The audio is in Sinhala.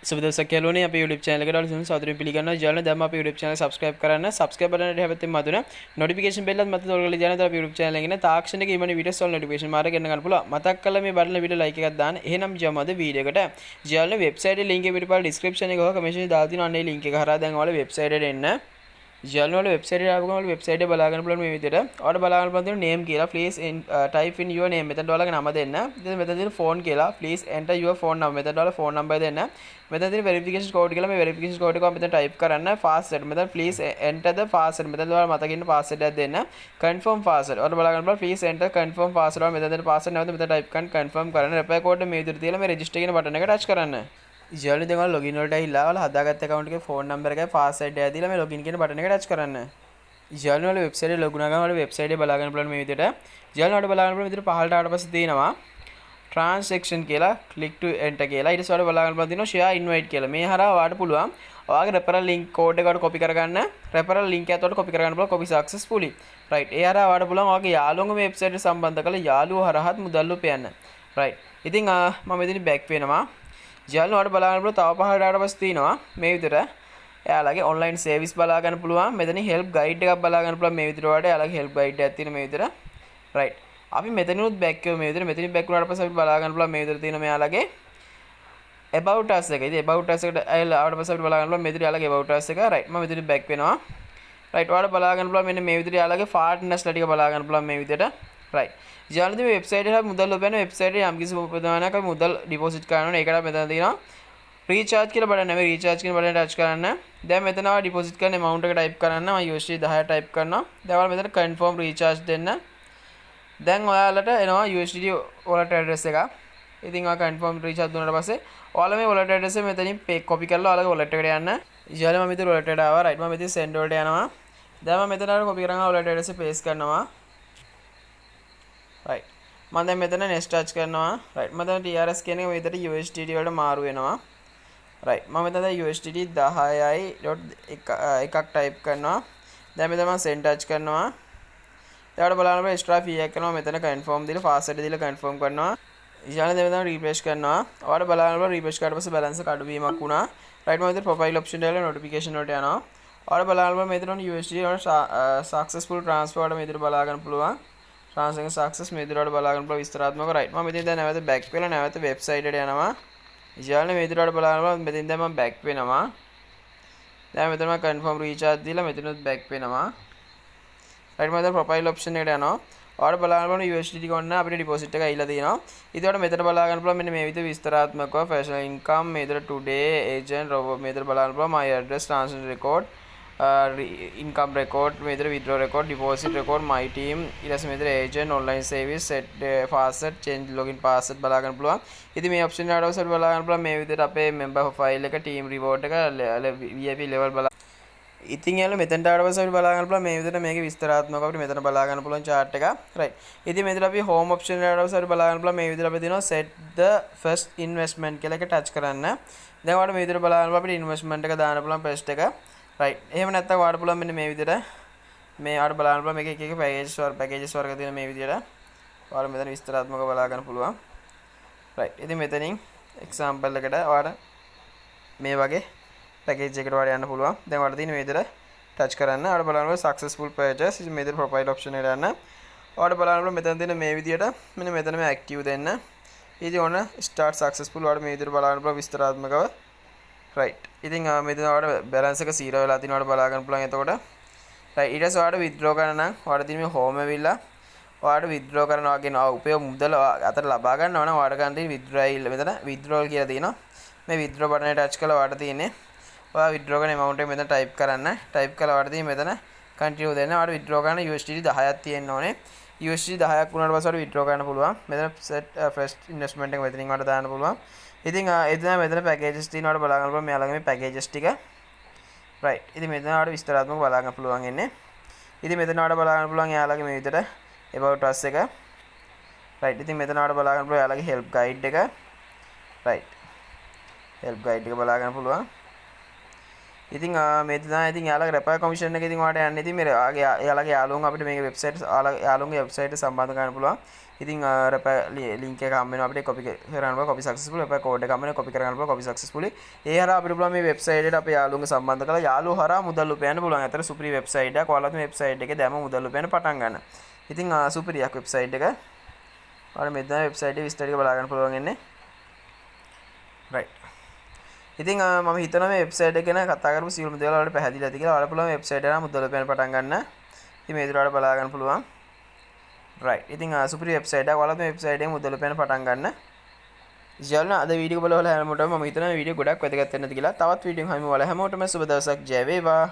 සුබදවසක් කියලා අපේ YouTube channel එකට ඔයාලා සාදරයෙන් පිළිගන්නවා. ජාලන දැම්ම අපේ YouTube channel subscribe කරන්න. subscribe button එකට හැබැයි මතුන notification bell එකත් මත තෝරගලා දාන්න. අපේ YouTube channel එකේ තාක්ෂණික ඉමනේ videos වල notification මාර ගන්න ගන්න පුළුවන්. මතක් කරලා මේ බටන video like එකක් දාන්න. එහෙනම් ජාම අද video එකට. ජාලන website එකේ link එක පිටපස්ස description එකේ ඔය comment එකේ දාලා තියෙනවා. අන්න ඒ link එක හරහා දැන් ඔයාලා website එකට එන්න. ජල්න වල වෙබ්සයිට් එකට ආපු ගමන් වෙබ්සයිට් එක බලා ගන්න පුළුවන් මේ විදිහට. ඔයාලට බලා ගන්න පුළුවන් තියෙන name කියලා. please type in your name. මෙතනට ඔයාලගේ නම දෙන්න. ඉතින් මෙතන තියෙන phone කියලා. please enter your phone number. මෙතනට ඔයාලා phone number දෙන්න. මෙතන තියෙන verification code කියලා මේ verification code එක මෙතන type කරන්න. password. මෙතන please enter the password. මෙතන ඔයාලා මතක ඉන්න password එකක් දෙන්න. confirm password. ඔයාලට බලා ගන්න පුළුවන් please enter confirm password. ඔයාලා මෙතන තියෙන password නැවත මෙතන type කරන්න confirm කරන්න. reply code මේ විදිහට තියලා මේ register කියන button එක touch කරන්න. ජල්නි දැන් ඔයාලා login වලට ඇවිල්ලා ඔයාලා හදාගත්ත account එකේ phone number එකයි password එකයි දීලා මේ login කියන button එක touch කරන්න. ජල්න වල වෙබ්සයිට් එක ලොග් වුණා ගමන් වල වෙබ්සයිට් එක බලා ගන්න පුළුවන් මේ විදිහට. ජල්න වලට බලා ගන්න පුළුවන් විදිහට පහළට ආවට පස්සේ තියෙනවා transaction කියලා click to enter කියලා. ඊට පස්සේ වල බලා ගන්න පුළුවන් තියෙනවා share invite කියලා. මේ හරහා ඔයාලට පුළුවන් ඔයාගේ referral link code එකට copy කරගන්න. referral link එකත් ඔයාලට copy කරගන්න පුළුවන් copy successfully. right. ඒ හරහා ඔයාලට පුළුවන් ඔයාගේ යාළුවන්ගේ මේ වෙබ්සයිට් එකට සම්බන්ධ කරලා යාළුවෝ හරහාත් මුදල් උපයන්න. right. ඉතින් මම මෙතන back වෙනවා. ජල්න වලට බලා ගන්න පුළුවන් තව පහළට ආවට පස්සේ තියෙනවා මේ විදිහට එයාලගේ online service බලා ගන්න පුළුවන්. මෙතන help guide එකක් බලා ගන්න පුළුවන් මේ විදිහට වලට එයාලගේ help guide එකක් තියෙන මේ විදිහට. right. අපි මෙතනිනුත් back වෙමු මේ විදිහට. මෙතනින් back වුණාට පස්සේ අපි බලා ගන්න පුළුවන් මේ විදිහට තියෙන මෙයාලගේ about us එක. ඉතින් about us එකට ඇවිල්ලා ආවට පස්සේ අපිට බලා ගන්න පුළුවන් මේ විදිහට එයාලගේ about us එක. right. මම මෙතනින් back වෙනවා. right. ඔයාලට බලා ගන්න පුළුවන් මෙන්න මේ විදිහට එයාලගේ partners ලා ටික බලා ගන්න පුළුවන් මේ විදිහට. right. ජාලදී මේ වෙබ්සයිට් එකේ මුදල් ලබන වෙබ්සයිට් එකේ යම් කිසි ප්‍රමාණයක් අපි මුදල් ඩිපොසිට් කරනවා නේ. ඒකට මෙතන තියෙනවා recharge කියලා බටන් නෙමෙයි recharge කියන බටන් touch කරන්න. දැන් මෙතන ආව deposit කරන amount එක type කරන්න. මම USD 10 type කරනවා. දැන් ඔයාලා මෙතන confirm recharge දෙන්න. දැන් ඔයාලට එනවා USD wallet address එක. ඉතින් ඔයා confirm recharge දුන්නාට පස්සේ ඔයාලා මේ wallet address එක මෙතනින් copy කරලා ඔයාලගේ wallet එකට යන්න. ඉතින් මම මෙතන wallet එකට ආවා. right. මම මෙතන send වලට යනවා. දැන් මම මෙතන අර copy කරගෙන wallet address එක paste කරනවා. right. මම දැන් මෙතන next touch කරනවා. right. මම දැන් TRS කියන එක මෙතන USD වලට මාරු වෙනවා. right. මම මෙතන USD 10.1ක් type කරනවා. දැන් මෙතන මම send touch කරනවා. ඊට බලන්න extra fee එකක් කරනවා. මෙතන confirm දීලා password දීලා confirm කරනවා. ඊළඟට දැන් මෙතන refresh කරනවා. ඔයාලට බලන්න refresh කරාට පස්සේ balance එක අඩු වීමක් වුණා. right. මම මෙතන profile option දාලා notification වලට යනවා. ඔයාලට බලන්න මෙතන USD successful transfer වල මෙතන බලා ගන්න පුළුවන්. transaction success මේ විදිහට බලා ගන්න පුළුවන් විස්තරාත්මකව. right. මම මෙතන දැන් නැවත back වෙලා නැවත website එකට යනවා. ඉතින් මේ විදිහට බලනවා මෙතෙන් දැන් මම back වෙනවා. දැන් මෙතන මම confirm recharge දීලා මෙතනත් back වෙනවා. right. මම දැන් profile option එකට යනවා. ඔයාලට බලන්න පුළුවන් USDT ගන්න අපිට deposit එක ඇවිල්ලා තියෙනවා. ඉතින් ඔයාලට මෙතන බලා ගන්න පුළුවන් මෙන්න මේ විදිහට විස්තරාත්මකව fashion income මේ විදිහට today agent robot මේ විදිහට බලන්න පුළුවන් my address transaction record income record මේ විදිහට withdraw record deposit record my team ඊට පස්සේ මේ විදිහට agent online service set password change login password බලා ගන්න පුළුවන්. ඉතින් මේ option එකට අවශ්‍ය බලා ගන්න පුළුවන් මේ විදිහට අපේ member file එක team reward එක VIP level බලා. ඉතින් යාළුවෝ මෙතෙන්ට ආවට පස්සේ අපිට බලා ගන්න පුළුවන් මේ විදිහට මේකේ විස්තරාත්මකව අපිට මෙතන බලා ගන්න පුළුවන් chart එක. right. ඉතින් මෙතන අපි home option එකට ආවට පස්සේ අපිට බලා ගන්න පුළුවන් මේ විදිහට අපිට තියෙනවා set the first investment කියලා එක touch කරන්න. දැන් ඔයාලට මේ විදිහට බලා ගන්න අපිට investment එක දාන්න පුළුවන් paste එක. right. එහෙම නැත්නම් ඔයාලට පුළුවන් මෙන්න මේ විදිහට මේ ඔයාලට බලන්න පුළුවන් මේක එක එක packages වර්ග තියෙන මේ විදිහට ඔයාලා මෙතන විස්තරාත්මකව බලා ගන්න පුළුවන්. right. ඉතින් මෙතනින් example එකට ඔයාලට මේ වගේ package එකකට ඔයාලට යන්න පුළුවන්. දැන් ඔයාලට තියෙන මේ විදිහට touch කරන්න. ඔයාලට බලන්න successful purchase ඉතින් මේ විදිහට profile option එකට යන්න. ඔයාලට බලන්න පුළුවන් මෙතන තියෙන මේ විදිහට මෙන්න මෙතන මේ active දෙන්න. ඉතින් ඔන්න start successful ඔයාලට මේ විදිහට බලන්න පුළුවන් විස්තරාත්මකව. right. ඉතින් මෙතන ඔයාලට balance එක 0 වෙලා තිනවා ඔයාලට බලා ගන්න පුළුවන් එතකොට. right. ඊට පස්සේ ඔයාලට withdraw කරන්න නම් ඔයාලට තියෙන මේ home ඇවිල්ලා ඔයාලට withdraw කරනවා කියන උපයෝග මුදල අතට ලබා ගන්නවා නම් ඔයාලට ගන්න තියෙන withdrawal මෙතන withdrawal කියලා තියෙනවා. මේ withdraw button එක touch කරලා ඔයාලට තියෙන්නේ ඔයා withdraw කරන amount එක මෙතන type කරන්න. type කරලා ඔයාලට තියෙන්නේ මෙතන continue දෙන්න. ඔයාලට withdraw කරන USD 10ක් තියෙන්න ඕනේ. USD 10ක් වුණාට පස්සේ ඔයාලට withdraw කරන්න පුළුවන්. මෙතන set first investment එක මෙතනින් ඔයාලට දාන්න පුළුවන්. ඉතින් එතන මෙතන packages තියෙනවා ඔයාලට බලා ගන්න පුළුවන්. මෙයාලගේ මේ packages ටික. right. ඉතින් මෙතන ඔයාලට විස්තරාත්මකව බලා ගන්න පුළුවන් ඉන්නේ. ඉතින් මෙතන ඔයාලට බලා ගන්න පුළුවන් එයාලගේ මේ විදිහට about us එක. right. ඉතින් මෙතන ඔයාලට බලා ගන්න පුළුවන් එයාලගේ help guide එක. right. help guide එක බලා ගන්න පුළුවන්. ඉතින් මේ තමයි ඉතින් යාළුවගේ රෙපර් කමිෂන් එක ඉතින් ඔයාලට යන්න ඉතින් මේ යාළුවගේ යාළුවෝ අපිට මේක වෙබ්සයිට් යාළුවගේ වෙබ්සයිට් එක සම්බන්ධ කරන්න පුළුවන්. ඉතින් රෙපර් ලින්ක් එක හම්බ වෙනවා අපිට කොපි කරගන්න පුළුවන්. කොපි සක්සස්ෆුල් රෙපර් කෝඩ් එක හම්බ වෙනවා කොපි කරගන්න පුළුවන්. කොපි සක්සස්ෆුලි. ඒ හරහා අපිට පුළුවන් මේ වෙබ්සයිට් එකට අපේ යාළුවන්ගේ සම්බන්ධ කරලා යාළුවෝ හරහා මුදල් උපයන්න පුළුවන්. අතර සුපිරි වෙබ්සයිට් එකක්. ඔයාලත් මේ වෙබ්සයිට් එකේ දැම මුදල් උපයන්න පටන් ගන්න. ඉතින් සුපිරියක් වෙබ්සයිට් එක. ඔයාලා මේ තමයි වෙබ්සයිට් එකේ විස්තර ටික බලා ගන්න පුළුවන් ඉන්නේ. right. ඉතින් මම හිතනවා මේ වෙබ්සයිට් එක ගැන කතා කරපු සියලුම දේවල් වලට පැහැදිලි ඇති කියලා. ඔයාලා පුළුවන් මේ වෙබ්සයිට් එක මුදල් උපයන්න පටන් ගන්න. ඉතින් මේ විදිහට බලා ගන්න පුළුවන්. right. ඉතින් සුපිරි වෙබ්සයිට් එකක්. ඔයාලා මේ වෙබ්සයිට් එකෙන් මුදල් උපයන්න පටන් ගන්න. ඉතින් අද වීඩියෝ එක බලවල හැමෝටම මම හිතනවා මේ වීඩියෝ ගොඩක් වැදගත් වෙන්නද කියලා. තවත් වීඩියෝ එකක් හමුවෙමු. ඔයාලා හැමෝටම සුබ දවසක්. ජය වේවා.